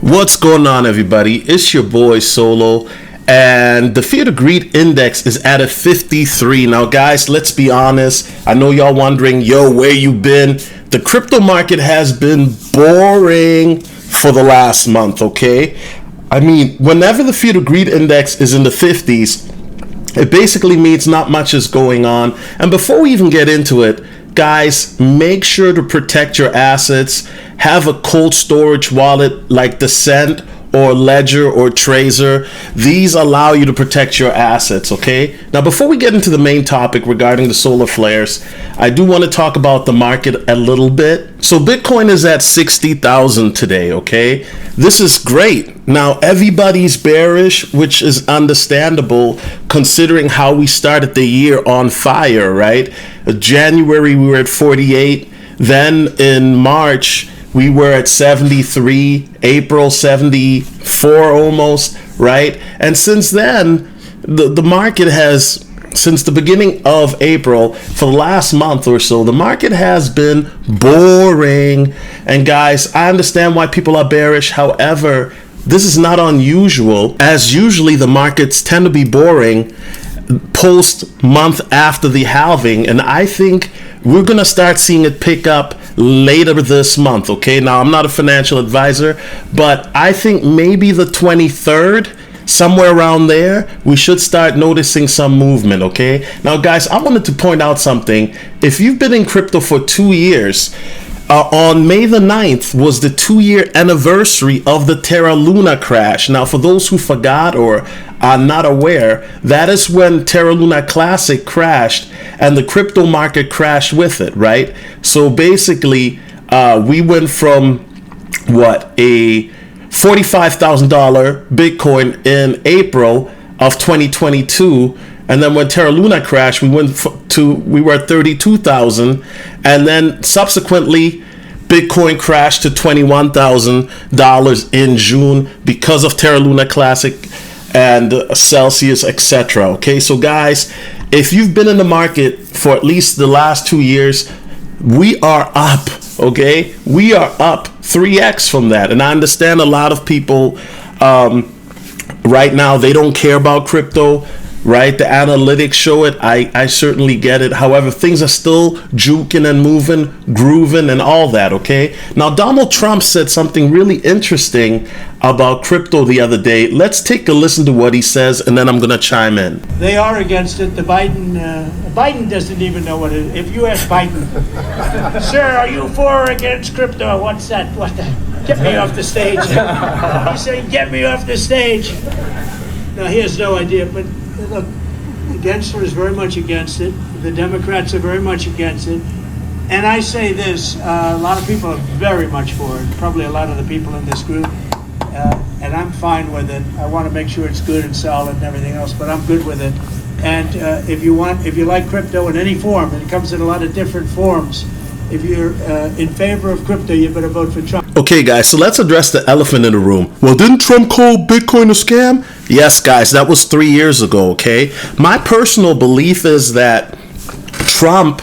What's going on, everybody? It's your boy Solo, and the Fear to Greed Index is at a 53. Now, guys, let's be honest. I know y'all wondering, where you been? The crypto market has been boring for the last month, okay? I mean, whenever the Fear to Greed Index is in the 50s, it basically means not much is going on. And before we even get into it, guys, make sure to protect your assets. Have a cold storage wallet like Descent or Ledger or Tracer. These allow you to protect your assets, okay? Now, before we get into the main topic regarding the solar flares, I do want to talk about the market a little bit. So Bitcoin is at 60,000 today, okay? This is great. Now, everybody's bearish, which is understandable considering how we started the year on fire, right? January, we were at 48. Then in March, we were at 73, April 74 almost, right? And since then, the market has, since the beginning of April, for the last month or so, the market has been boring. And guys, I understand why people are bearish. However, this is not unusual, as usually the markets tend to be boring post month after the halving, and I think we're gonna start seeing it pick up later this month. Okay, now I'm not a financial advisor, but I think maybe the 23rd, somewhere around there, we should start noticing some movement. Okay, now guys, I wanted to point out something. If you've been in crypto for 2 years, on May the 9th was the 2-year anniversary of the Terra Luna crash. Now, for those who forgot or are not aware, that is when Terra Luna Classic crashed and the crypto market crashed with it, right? So basically, we went from a $45,000 Bitcoin in April of 2022. And then when Terra Luna crashed, we were at 32,000, and then subsequently, Bitcoin crashed to $21,000 in June because of Terra Luna Classic and Celsius, etc. Okay, so guys, if you've been in the market for at least the last 2 years, we are up. Okay, we are up 3x from that, and I understand a lot of people right now, they don't care about crypto. Right, the analytics show it. I certainly get it. However, things are still juking and moving, grooving, and all that. Okay. Now, Donald Trump said something really interesting about crypto the other day. Let's take a listen to what he says, and then I'm going to chime in. They are against it. The Biden doesn't even know what it is. If you ask Biden, sir, are you for or against crypto? What's that? What the? Get me off the stage. He's saying, get me off the stage. Now, he has no idea, but look, the Gensler is very much against it. The Democrats are very much against it. And I say this, a lot of people are very much for it, probably a lot of the people in this group. And I'm fine with it. I want to make sure it's good and solid and everything else, but I'm good with it. And if you like crypto in any form, and it comes in a lot of different forms, if you're in favor of crypto, you better vote for Trump. Okay, guys, so let's address the elephant in the room. Well, didn't Trump call Bitcoin a scam? Yes, guys, that was 3 years ago, okay? My personal belief is that Trump,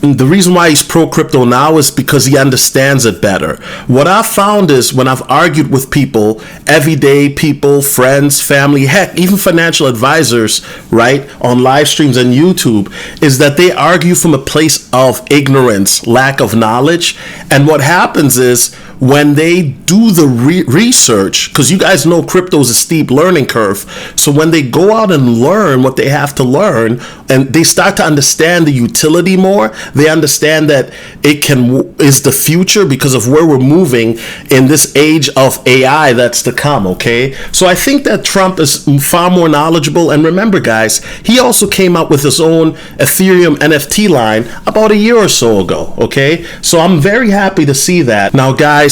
the reason why he's pro-crypto now is because he understands it better. What I've found is when I've argued with people, everyday people, friends, family, heck, even financial advisors, right, on live streams and YouTube, is that they argue from a place of ignorance, lack of knowledge. And what happens is when they do the research, because you guys know crypto is a steep learning curve, so when they go out and learn what they have to learn, and they start to understand the utility more, they understand that it is the future because of where we're moving in this age of AI that's to come, okay? So I think that Trump is far more knowledgeable, and remember, guys, he also came out with his own Ethereum NFT line about a year or so ago, okay? So I'm very happy to see that. Now, guys,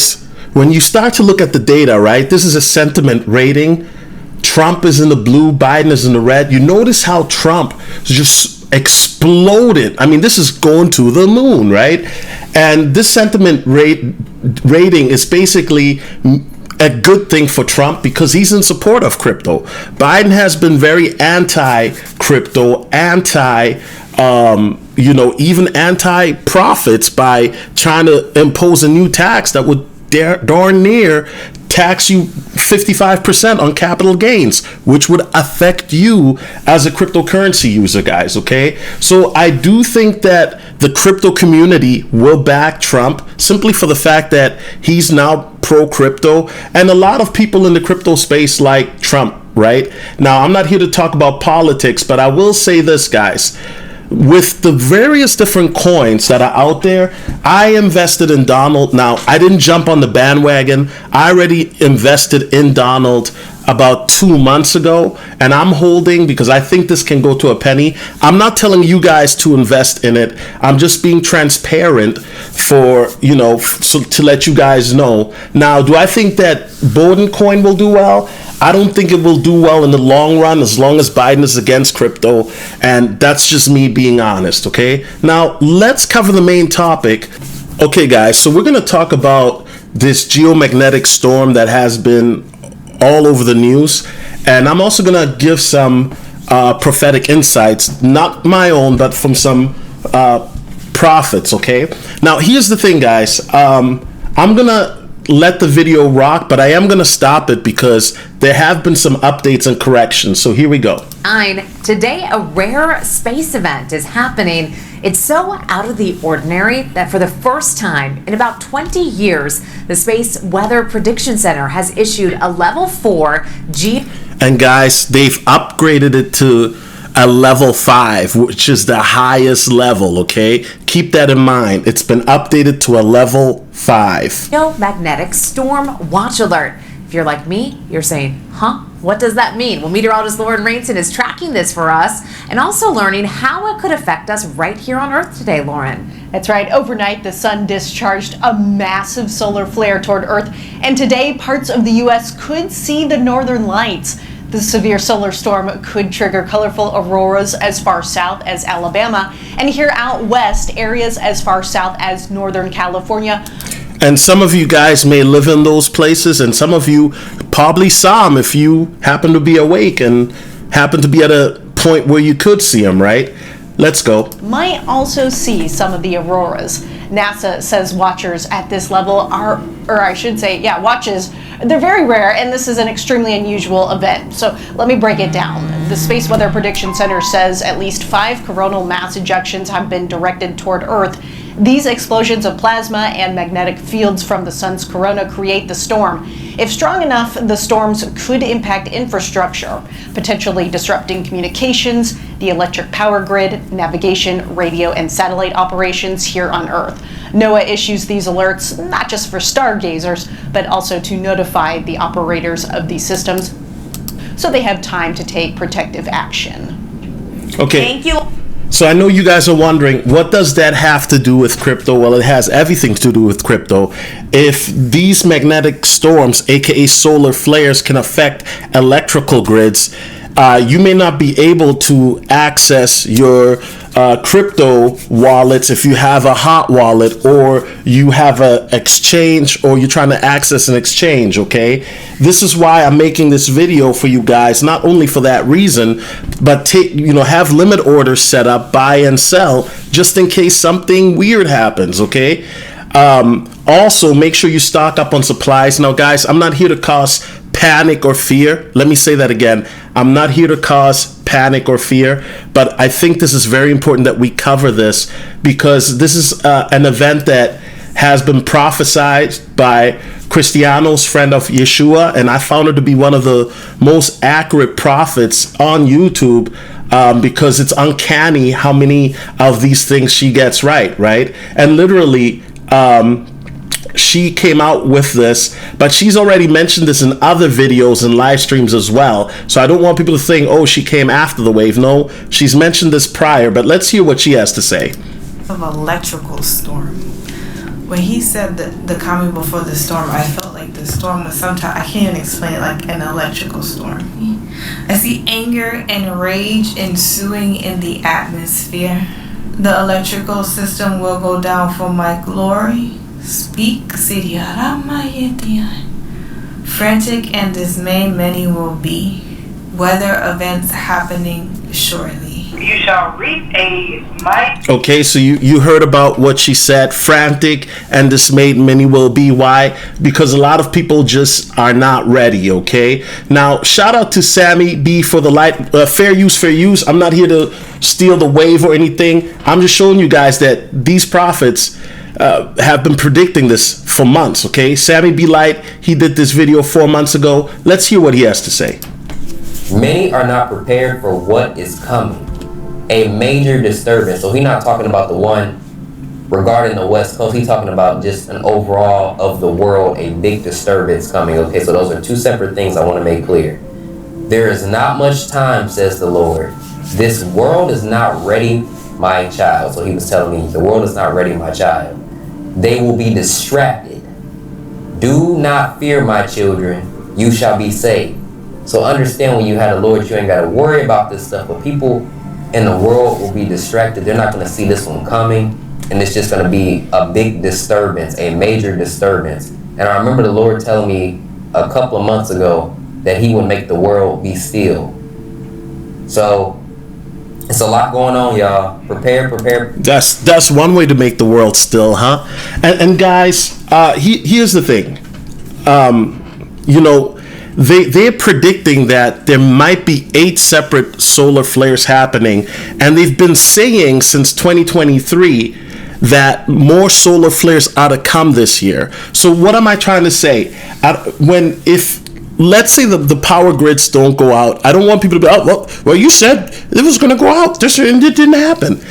when you start to look at the data, right, this is a sentiment rating. Trump is in the blue, Biden is in the red. You notice how Trump just exploded. I mean, this is going to the moon, right? And this sentiment rating is basically a good thing for Trump because he's in support of crypto. Biden has been very anti-crypto, even anti-profits by trying to impose a new tax that would darn near tax you 55% on capital gains, which would affect you as a cryptocurrency user, guys, okay? So I do think that the crypto community will back Trump simply for the fact that he's now pro-crypto, and a lot of people in the crypto space like Trump, right? Now, I'm not here to talk about politics, but I will say this, guys. With the various different coins that are out there, I invested in Donald. Now, I didn't jump on the bandwagon. I already invested in Donald about 2 months ago, and I'm holding because I think this can go to a penny. I'm not telling you guys to invest in it. I'm just being transparent for, so to let you guys know. Now, do I think that Bowden coin will do well? I don't think it will do well in the long run as long as Biden is against crypto, and that's just me being honest, okay? Now, let's cover the main topic. Okay, guys, so we're going to talk about this geomagnetic storm that has been all over the news, and I'm also going to give some prophetic insights, not my own, but from some prophets, okay? Now, here's the thing, guys. I'm going to let the video rock, but I am going to stop it because there have been some updates and corrections. So here we go. Today, a rare space event is happening. It's so out of the ordinary that for the first time in about 20 years, the Space Weather Prediction Center has issued a level 4 G. And guys, they've upgraded it to a level 5, which is the highest level, okay? Keep that in mind. It's been updated to a level 5. Geomagnetic storm watch alert. If you're like me, you're saying, huh? What does that mean? Well, meteorologist Lauren Rainson is tracking this for us and also learning how it could affect us right here on Earth today, Lauren. That's right. Overnight, the sun discharged a massive solar flare toward Earth, and today parts of the U.S. could see the northern lights. The severe solar storm could trigger colorful auroras as far south as Alabama, and here out west, areas as far south as Northern California. And some of you guys may live in those places, and some of you probably saw them if you happen to be awake and happen to be at a point where you could see them, right? Let's go. Might also see some of the auroras. NASA says watchers at this level are, or I should say, watches, they're very rare, and this is an extremely unusual event. So let me break it down. The Space Weather Prediction Center says at least 5 coronal mass ejections have been directed toward Earth. These explosions of plasma and magnetic fields from the sun's corona create the storm. If strong enough, the storms could impact infrastructure, potentially disrupting communications, the electric power grid, navigation, radio, and satellite operations here on Earth. NOAA issues these alerts not just for stargazers, but also to notify the operators of these systems so they have time to take protective action. Okay. Thank you. So I know you guys are wondering, what does that have to do with crypto? Well, it has everything to do with crypto. If these magnetic storms, aka solar flares, can affect electrical grids, you may not be able to access your crypto wallets if you have a hot wallet or you have an exchange or you're trying to access an exchange, okay? This is why I'm making this video for you guys, not only for that reason, but have limit orders set up, buy and sell, just in case something weird happens, okay? Also, make sure you stock up on supplies. Now, guys, I'm not here to cause panic or fear. Let me say that again. I'm not here to cause panic or fear, but I think this is very important that we cover this because this is an event that has been prophesied by Christianos, friend of Yeshua, and I found her to be one of the most accurate prophets on YouTube because it's uncanny how many of these things she gets right? And literally, she came out with this, but she's already mentioned this in other videos and live streams as well. So I don't want people to think, oh, she came after the wave. No, she's mentioned this prior, but let's hear what she has to say. Of electrical storm. When he said the coming before the storm, I felt like the storm was sometimes, I can't even explain it, like an electrical storm. I see anger and rage ensuing in the atmosphere. The electrical system will go down for my glory. Speak, frantic and dismayed many will be. Weather events happening shortly. You shall reap a might. Okay, so you heard about what she said. Frantic and dismayed many will be. Why? Because a lot of people just are not ready, okay? Now, shout out to Sammy B for the light. Fair use, fair use. I'm not here to steal the wave or anything. I'm just showing you guys that these prophets have been predicting this for months, okay? Sammy B Light, he did this video 4 months ago. Let's hear what he has to say. Many are not prepared for what is coming. A major disturbance. So he's not talking about the one regarding the West Coast. He's talking about just an overall of the world, a big disturbance coming. Okay, so those are two separate things I want to make clear. There is not much time, says the Lord. This world is not ready, my child. So he was telling me, the world is not ready, my child. They will be distracted. Do not fear, my children. You shall be saved. So understand, when you have the Lord, you ain't got to worry about this stuff. But people in the world will be distracted. They're not going to see this one coming. And it's just going to be a big disturbance, a major disturbance. And I remember the Lord telling me a couple of months ago that he would make the world be still. So it's a lot going on, y'all. Prepare. That's one way to make the world still, huh? And guys, here's the thing. They're predicting that there might be 8 separate solar flares happening, and they've been saying since 2023 that more solar flares ought to come this year. So what am I trying to say? If let's say the power grids don't go out, I don't want people to be, well, you said it was going to go out, and it didn't happen.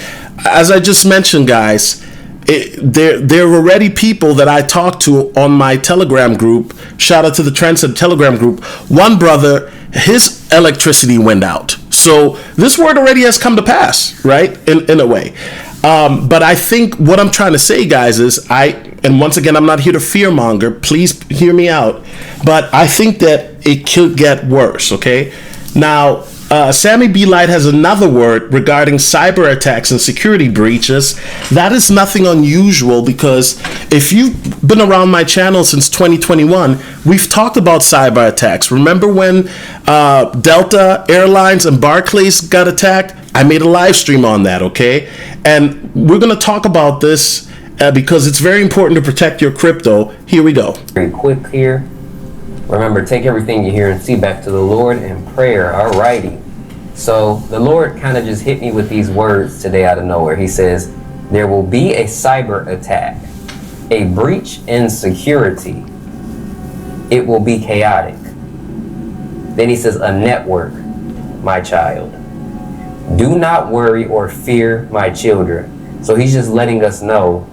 As I just mentioned, guys, there are already people that I talked to on my Telegram group. Shout out to the Trendset Telegram group. One brother, his electricity went out. So this word already has come to pass, right? In a way. But I think what I'm trying to say, guys, is and once again, I'm not here to fearmonger. Please hear me out. But I think that it could get worse, okay? Now, Sammy B. Light has another word regarding cyber attacks and security breaches. That is nothing unusual, because if you've been around my channel since 2021, we've talked about cyber attacks. Remember when Delta Airlines and Barclays got attacked? I made a live stream on that, okay? And we're going to talk about this because it's very important to protect your crypto. Here we go. Very quick here. Remember, take everything you hear and see back to the Lord in prayer. Alrighty. So the Lord kind of just hit me with these words today out of nowhere. He says, there will be a cyber attack, a breach in security. It will be chaotic. Then he says, a network, my child. Do not worry or fear, my children. So he's just letting us know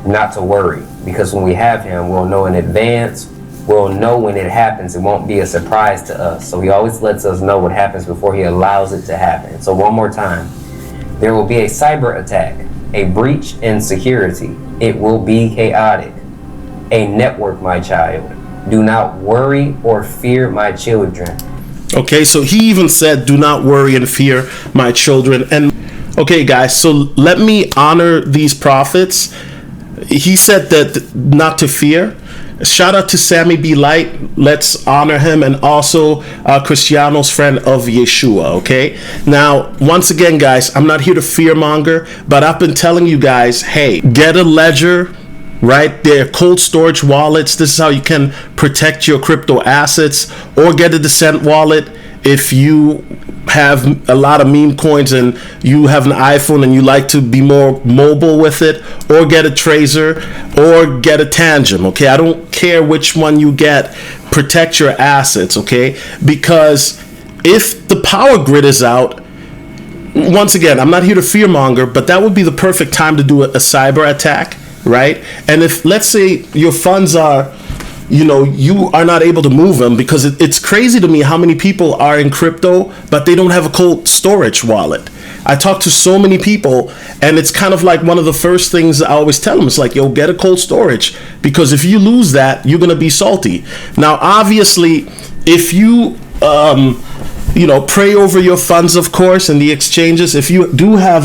not to worry, because when we have him, we'll know in advance. We'll know when it happens. It won't be a surprise to us. So he always lets us know what happens before he allows it to happen. So one more time. There will be a cyber attack, a breach in security. It will be chaotic. A network, my child. Do not worry or fear, my children. Okay, so he even said, do not worry and fear, my children. And okay, guys, so let me honor these prophets. He said that not to fear. Shout out to Sammy B. Light. Let's honor him, and also Christianos, friend of Yeshua, okay? Now, once again, guys, I'm not here to fearmonger, but I've been telling you guys, hey, get a ledger, right? They're cold storage wallets. This is how you can protect your crypto assets, or get a Descent wallet if you have a lot of meme coins and you have an iPhone and you like to be more mobile with it, or get a Tracer, or get a Tangent, okay? I don't care which one you get. Protect your assets, okay? Because if the power grid is out, once again, I'm not here to fearmonger, but that would be the perfect time to do a cyber attack, right? And if, let's say, your funds are, you are not able to move them, because it's crazy to me how many people are in crypto, but they don't have a cold storage wallet. I talk to so many people, and it's kind of like one of the first things I always tell them. It's like, yo, get a cold storage, because if you lose that, you're going to be salty. Now, obviously, if you, pray over your funds, of course, in the exchanges. If you do have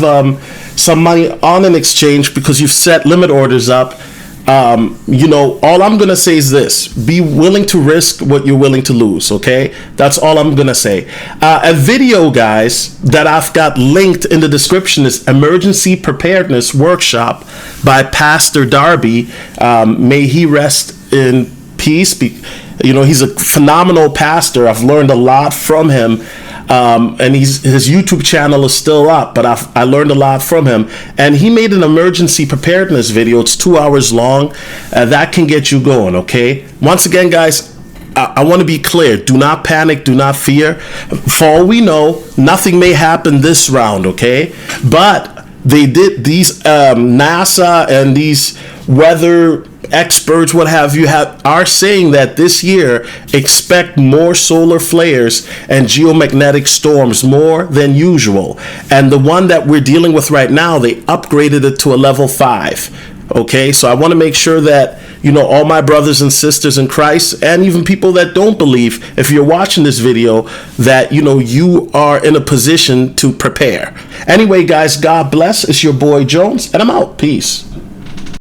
some money on an exchange because you've set limit orders up, You know, all I'm gonna say is this: be willing to risk what you're willing to lose. Okay, that's all I'm gonna say. A video, guys, that I've got linked in the description is Emergency Preparedness Workshop by Pastor Darby. May he rest in peace. You know, he's a phenomenal pastor. I've learned a lot from him. And his YouTube channel is still up, but I learned a lot from him. And he made an emergency preparedness video. It's 2 hours long. That can get you going, okay? Once again, guys, I want to be clear. Do not panic. Do not fear. For all we know, nothing may happen this round, okay? But they did these NASA and these weather experts, what have you, are saying that this year expect more solar flares and geomagnetic storms more than usual. And the one that we're dealing with right now, they upgraded it to a level 5. Okay, so I want to make sure that, you know, all my brothers and sisters in Christ, and even people that don't believe, if you're watching this video, that, you know, you are in a position to prepare. Anyway, guys, God bless. It's your boy Jones, and I'm out. Peace.